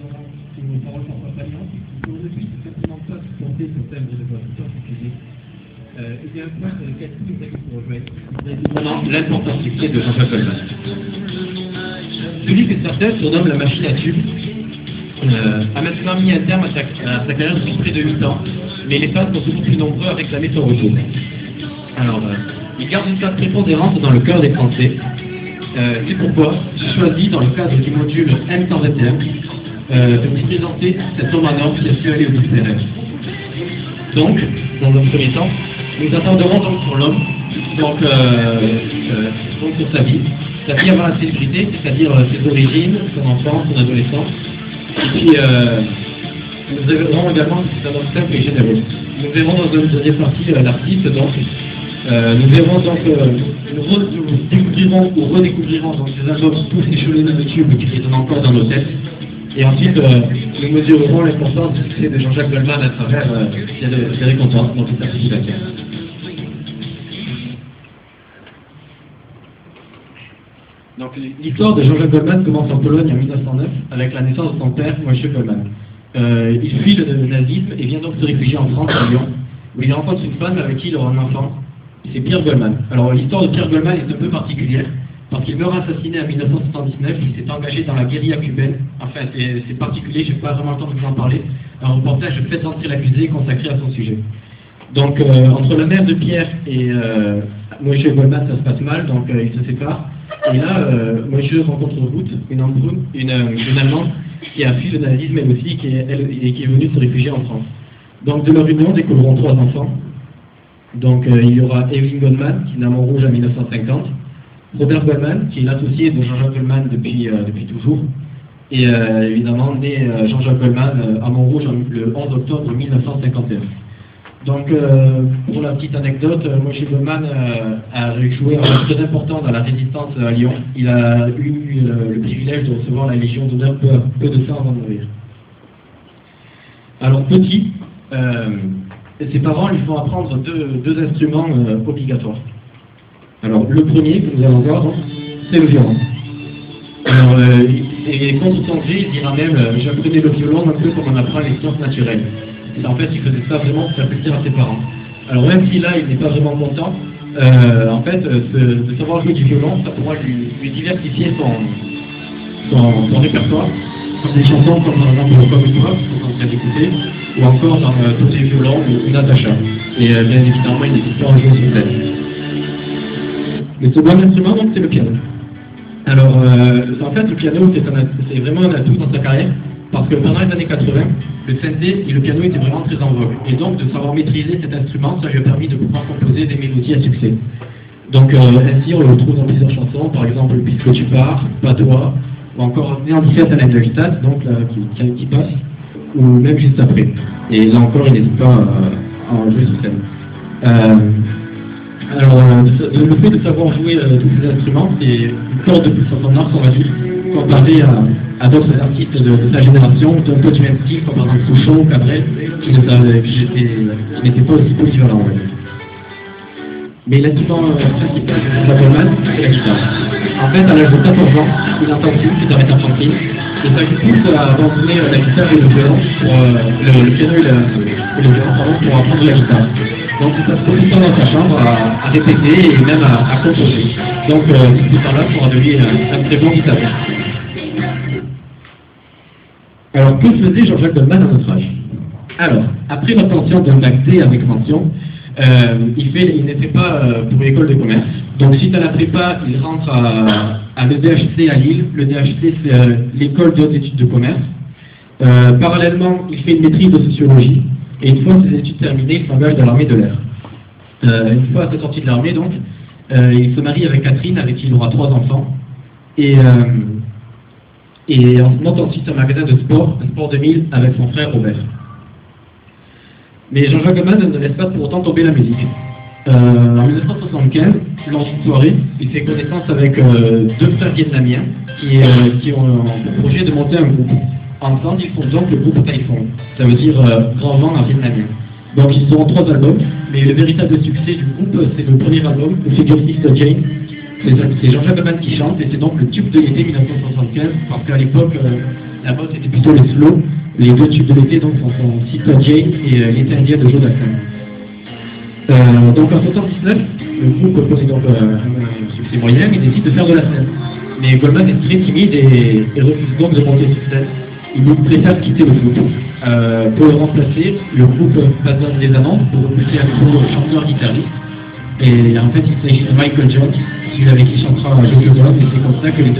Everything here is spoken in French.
une parole parfois palliante, on ne puisse certainement pas supporter ce thème de l'évaluation sécurisée. Il y a un point sur lequel tous les amis se rejoignent, c'est évidemment l'importance du de Jean-Jacques Goldman. Celui que certains surnomment la machine à tube a maintenant mis un terme à sa carrière depuis près de 8 ans, mais les fans sont toujours plus nombreux à réclamer son retour. Alors, il garde une place prépondérante dans le cœur des Français. C'est pourquoi j'ai choisi, dans le cadre du module M121, de vous présenter cet homme en or qui a su aller au bout de ses rêves. Donc, dans un premier temps, nous attenderons donc sur l'homme, donc sur sa vie avant la célébrité, c'est-à-dire ses origines, son enfance, son adolescence. Et puis, nous verrons également que c'est un homme simple et généreux. Nous verrons dans une deuxième partie l'artiste, donc. Nous verrons donc, nous découvrirons ou redécouvrirons donc des albums tous échelonnés de tubes qui résonnent encore dans nos têtes. Et ensuite, nous mesurerons l'importance du succès de Jean-Jacques Goldman à travers des récompenses dans toute sa vie. Donc, l'histoire de Jean-Jacques Goldman commence en Pologne en 1909 avec la naissance de son père, Moshe Goldman. Il fuit le nazisme et vient donc se réfugier en France, à Lyon, où il rencontre une femme avec qui il aura un enfant. C'est Pierre Goldman. Alors l'histoire de Pierre Goldman est un peu particulière, parce qu'il meurt assassiné en 1979, il s'est engagé dans la guérilla cubaine. Enfin, c'est particulier, je n'ai pas vraiment le temps de vous en parler. Un reportage de Faites entrer l'accusé consacré à son sujet. Donc, entre la mère de Pierre et Moshe Goldman, ça se passe mal, donc ils se séparent. Et là, Moshe rencontre Ruth, une Allemande, qui a fui le nazisme elle aussi, qui est venue se réfugier en France. Donc, de leur union découleront 3 enfants. Donc il y aura Evelyn Goldman, qui est née à Montrouge en 1950, Robert Goldman, qui est l'associé de Jean-Jacques Goldman depuis toujours, et évidemment né Jean-Jacques Goldman à Montrouge le 11 octobre 1951. Donc pour la petite anecdote, Moshe Goldman a joué un rôle très important dans la résistance à Lyon. Il a eu le privilège de recevoir la Légion d'honneur peu de temps avant de mourir. Alors petit, ses parents lui font apprendre deux instruments obligatoires. Alors, le premier que nous allons voir, c'est le violon. Alors, et contre son gré, il dira même j'apprenais le violon un peu comme on apprend les sciences naturelles. Et en fait, il faisait ça vraiment pour faire plaisir à ses parents. Alors, même si là, il n'est pas vraiment content, en fait, de savoir jouer du violon, ça pourra lui diversifier son répertoire. Comme des chansons comme par exemple Comme toi, qu'on vient d'écouter, ou encore dans Tous les violons ou Natacha. Et bien évidemment, il n'hésite pas à jouer sur scène. Le second instrument, donc, c'est le piano. Alors, en fait, le piano, c'est vraiment un atout dans sa carrière, parce que pendant les années 80, le synthé et le piano étaient vraiment très en vogue. Et donc, de savoir maîtriser cet instrument, ça lui a permis de pouvoir composer des mélodies à succès. Donc, ainsi, on le retrouve dans plusieurs chansons, par exemple, Puisque tu pars, Pas toi, ou encore Néantichette à la Delstad, donc qui passe, ou même juste après. Et là encore, il n'hésite pas à en jouer sur scène. Alors, le fait de savoir jouer tous ces instruments, c'est une corde de plus en son arc, on va dire, comparé à d'autres artistes de sa génération, d'un peu du même style, comme par exemple Souchon ou Cabrel, qui n'étaient pas aussi polyvalents. Mais l'instrument principal de Jean-Jacques Goldman, c'est la guitare. En fait, à l'âge de 14 ans, il entend plus que d'arrêter Franklin, et ça lui pousse à abandonner la guitare et le violon, le piano et le violon, pour apprendre la guitare. Donc il passe beaucoup de temps dans sa chambre à répéter et même à composer. Donc tout ce temps-là pourra devenir un très bon guitariste. Alors que faisait Jean-Jacques Goldman à notre âge? Alors, après l'obtention d'un bac D avec mention, il n'était pas pour l'école de commerce. Donc suite à la prépa, il rentre à l'EDHC à Lille. Le DHC, c'est l'école de haute études de commerce. Parallèlement, il fait une maîtrise de sociologie. Et une fois ses études terminées, il s'engage dans l'armée de l'air. Une fois à sa sortie de l'armée, donc, il se marie avec Catherine, avec qui il aura 3 enfants. Et on monte ensuite un magasin de sport, un Sport 2000, avec son frère Robert. Mais Jean-Jacques Goldman ne laisse pas pour autant tomber la musique. En 1975, lors d'une soirée, il fait connaissance avec 2 frères vietnamiens qui ont pour projet de monter un groupe. Ensemble, ils font donc le groupe Typhoon. Ça veut dire grand vent en vietnamien. Donc ils auront 3 albums, mais le véritable succès du groupe, c'est le premier album, le Figure Sister Jane. C'est Jean-Jacques Goldman qui chante, et c'est donc le tube de l'été 1975, parce qu'à l'époque, La botte était plutôt les slow. Les deux tubes de l'été donc sont Sita Jane et l'été indien de Joe Dassin. Donc en 1979, le groupe connaît donc un succès moyen et décide de faire de la scène. Mais Goldman est très timide et refuse donc de monter sur scène. Il préfère quitter le groupe. Pour le remplacer, le groupe passe des amendes pour recruter un nouveau chanteur-guitariste. Et en fait, il s'agit de Michael Jones, celui avec qui chantera Joe Jones, et c'est comme ça que les deux